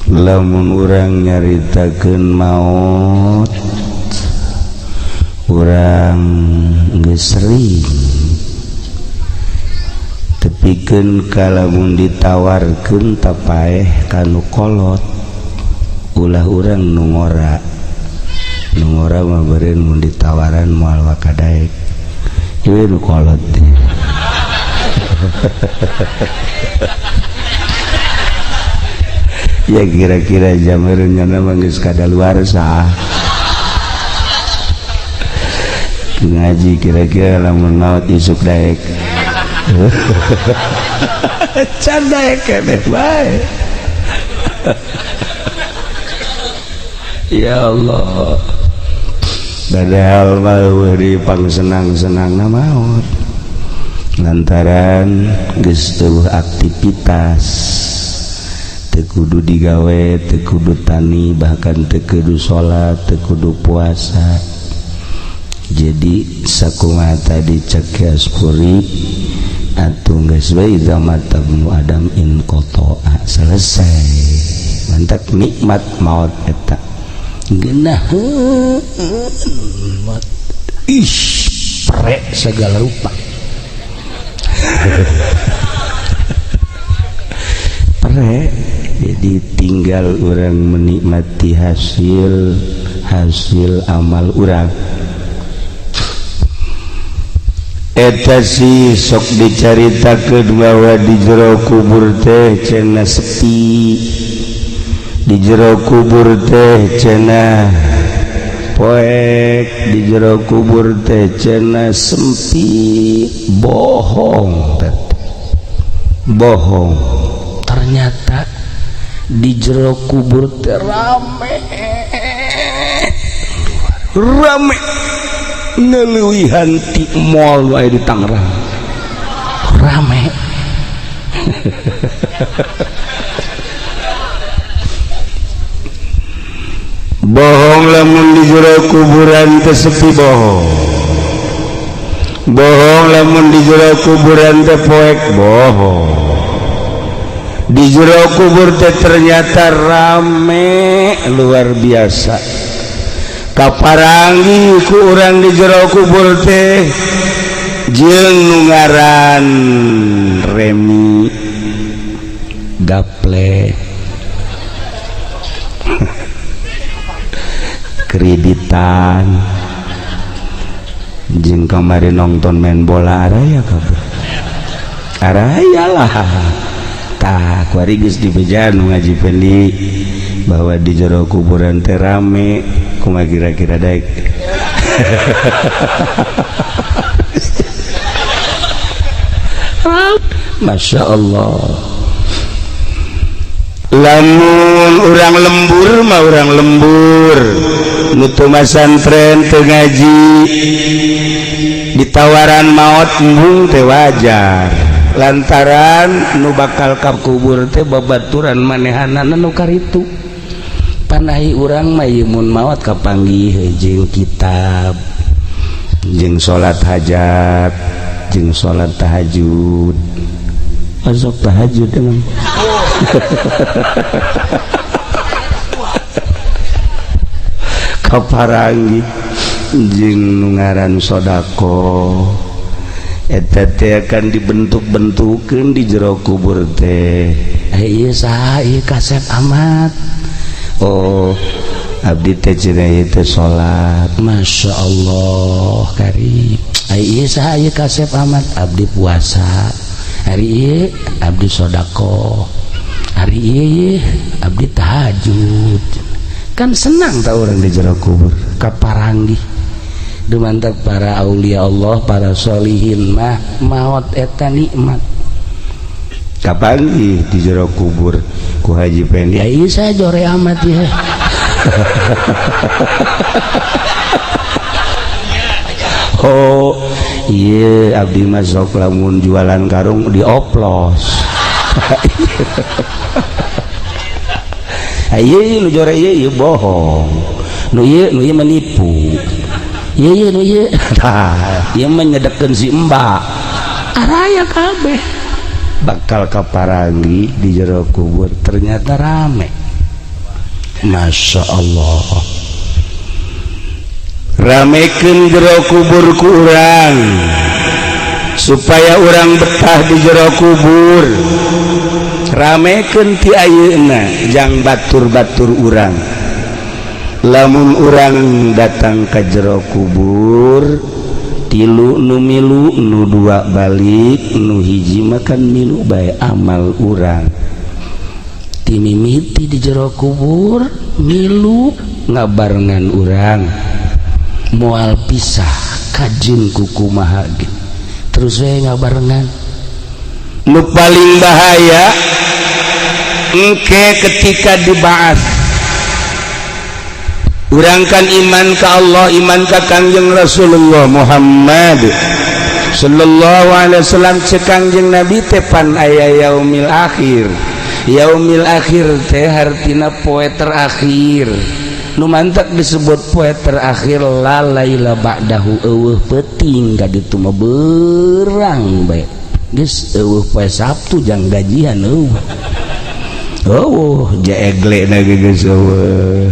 lamun urang nyaritakeun maut urang geus sering tepikeun kalamun ditawarkeun tapaeh kanu kolot ulah urang nu ngora mah beureun mun ditawaran moal wakadaek ieu nu kolot teh ya kira-kira jamereunna mah geus kadaluarsa ngaji kira-kira lamun maot isuk daek can daek keneh bae ya Allah padahal mah di pangsenang-senangna maot lantaran geus teu aktivitas teu kudu digawe teu kudu tani bahkan teu kudu salat teu kudu puasa jadi sakumaha tadi cek aspuri atuh geus bae zaman tabnu adam in qata'a selesai mantap nikmat maut eta geunaheun maut prek segala rupa prek jadi tinggal orang menikmati hasil amal orang eta si sok dicaritakeun bahwa di jero kubur teh cenah sepi di jero kubur teh cenah poek di jero kubur teh cenah sempit bohong ternyata di jero kubur teh rame ngeleuwihan ti mall wae di Tangerang rame bohong lamun di jero kuburan teh sepi bohong lamun di jero kuburan teh poek bohong di jero kubur teh ternyata rame luar biasa kaparangi ku urang di jero kubur teh jeung nu ngaran Remi gaple kreditan jeung kamari nonton main bola araya kabeh araya lah tah kuari geus dibejan nu ngaji pendi bahwa di jero kuburan teh rame kumaha kira-kira daek Masya Allah lamun urang lembur mah urang lembur nutu masantren teu ngaji ditawaran maot embung teh wajar lantaran nu bakal ka kubur teh babaturan manehanana nu karitu panahi urang mah mun maot kapanggih jeung kitab jeung salat hajat jeung salat tahajud masuk tahajud dengan kaparangi jeung nu ngaran sodako eta teh akan dibentuk-bentukeun di jero kubur teh ieu saha ieu kasep amat oh abdi teh cenah ieu teh salat Masya Allah karim ieu saha ieu kasep amat abdi puasa hari ieu abdi sodako hari ieu abdi tahajud kan senang tah urang di jero kubur kaparanggih dumantak para aulia Allah para sholihin mah maot eta nikmat kapanggih di jero kubur ku Haji Pendi ieu saya jore amat ya oh iya abdi mah sok lamun jualan karung dioplos ieu nu jore ieu bohong nu ieu menipu ieu nu ieu tah ieu mah nyedekeun si Mbak araya kabeh bakal kaparangi di jero kubur ternyata rame Masya Allah ramekeun jero kubur kurang supaya orang betah di jero kubur ramekeun ti ayeuna jang batur-batur urang lamun urang datang ka jero kubur tilu nu milu nu dua balik nu hiji makan milu bae amal urang timimiti di jero kubur milu ngabarengan urang moal pisah kajin kukumaha terus we ngabarengan nu paling bahaya engke ketika dibahas urang kan iman ka Allah iman ka Kangjeng Rasulullah Muhammad sallallahu alaihi wasallam cek Kangjeng Nabi teh pan aya yaumil akhir teh hartina poe terakhir nu mantap disebut poe terakhir la laila ba'dahu eueuh peuting ka ditu mah beurang bae geus eueuh poe Sabtu jang gajian jeegle na geus eueuh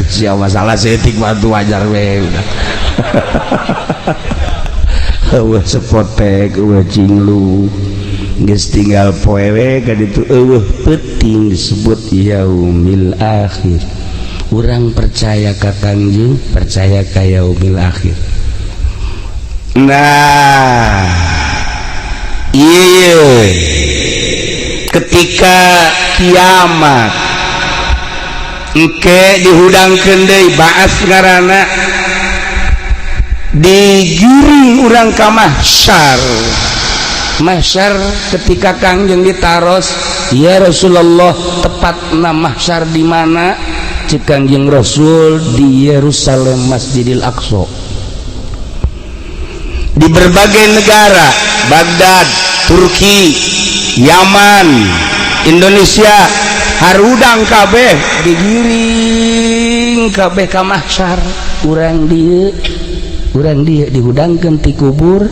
sia masalah setik mah tu wajar we eueuh sepotek eueuh cinglu geus tinggal poe we ka ditu eueuh peuting disebut yaumil akhir urang percaya ka Kangjeng percaya ka yaumil akhir nah iya ketika kiamat engke dihudangkeun deui ba'ats ngaranna digiring urang ka mahsyar ketika Kangjeng ditaros ya Rasulullah tepatna mahsyar di mana cek Kangjeng Rasul di Yerusalem Masjidil Aqsa di berbagai negara Baghdad Turki Yaman Indonesia harudang kabeh digiring kabeh ka mahsyar urang dieu dihudangkeun ti kubur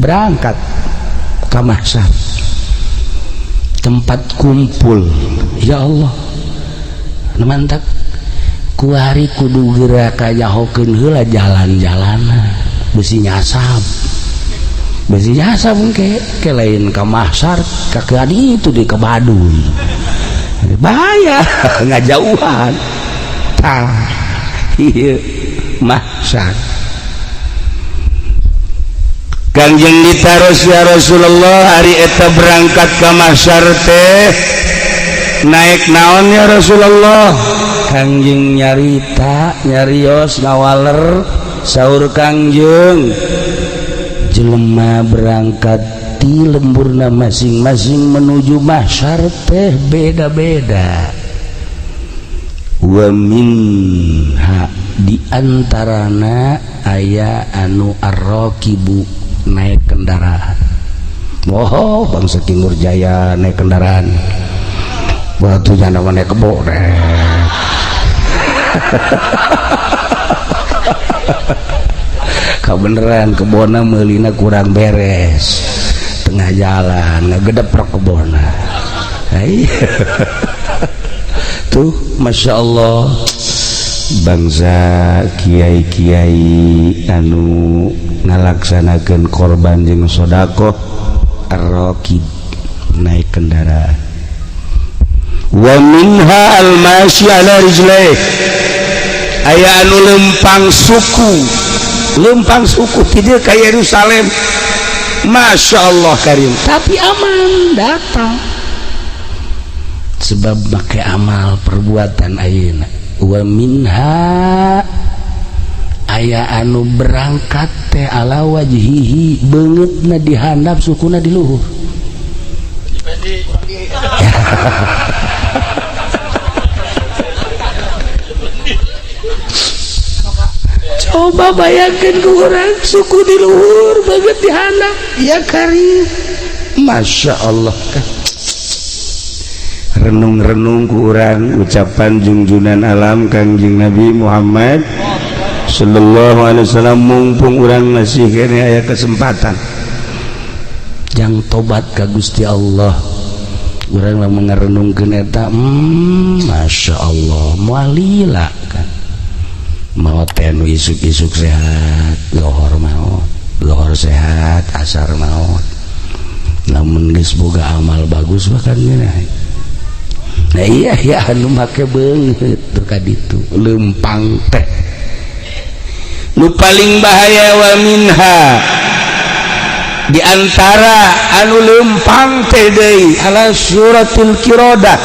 berangkat ka mahsyar tempat kumpul ya Allah nu mantap ku hari kudu geura kayahokeun heula jalan-jalanna beusi nyasab engke lain ka mahsyar ka kadi itu di ka Baduy bahaya ngajauhan tah ieu mahsyar Kangjeng ditaros ya Rasulullah hari eta berangkat ka mahsyar teh naik naon ya Rasulullah Kangjeng nyarita nyarios ngawaler saur Kangjeng jelema berangkat ti lemburna masing-masing menuju mahsyar teh beda-beda wa minha di antarana aya anu arraqibu naik kendaraan bangsa Timur Jaya naik kendaraan batu jana naik kebo kabeneran kebona meulina kurang beres tengah jalan ngagedeprok kebona tuh Masya Allah bangsa kiai-kiai anu ngalaksanakeun korban jeung sodaqoh ar-raqib naik kendaraan wa minha al-masyi ala rijlaih aya anu lempang suku tidak ka Yerusalem Masya Allah karim tapi aman datang sebab make amal perbuatan ayeuna wa minha aya anu berangkat teh ala wajhihi beungeutna dihandap sukuna di luhur coba bayangkan ke orang suku di luhur banget dihandap ya karim Masya Allah renung-renung ku urang ucapan junjunan alam Kangjeng Nabi Muhammad sallallahu alaihi wasallam mumpung urang masih kene aya kesempatan jang tobat ka Gusti Allah urang lamun ngarenungkeun eta Masya Allah mualila kan maot teh nu isuk-isuk sehat lohor maot lohor sehat asar maot lamun geus boga amal bagus bahkan geuna nah iya ya anu make beungeut teu ka ditu leumpang teh nu paling bahaya wa minha di antara anu leumpang teh deui ala suratul qiradah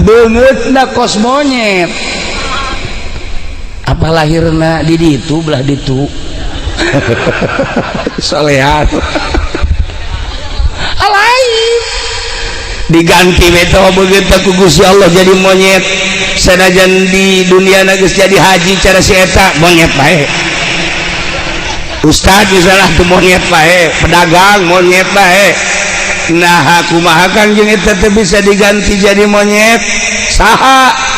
beungeutna kos monyet apa lahirna di ditu belah ditu solehan alain diganti beto begitu ku Gusti Allah jadi monyet sanajan di dunia geus jadi haji cara si eta monyet bae ustad misalnya tuh monyet bae pedagang monyet bae nah kumaha kan jeung eta teh bisa diganti jadi monyet saha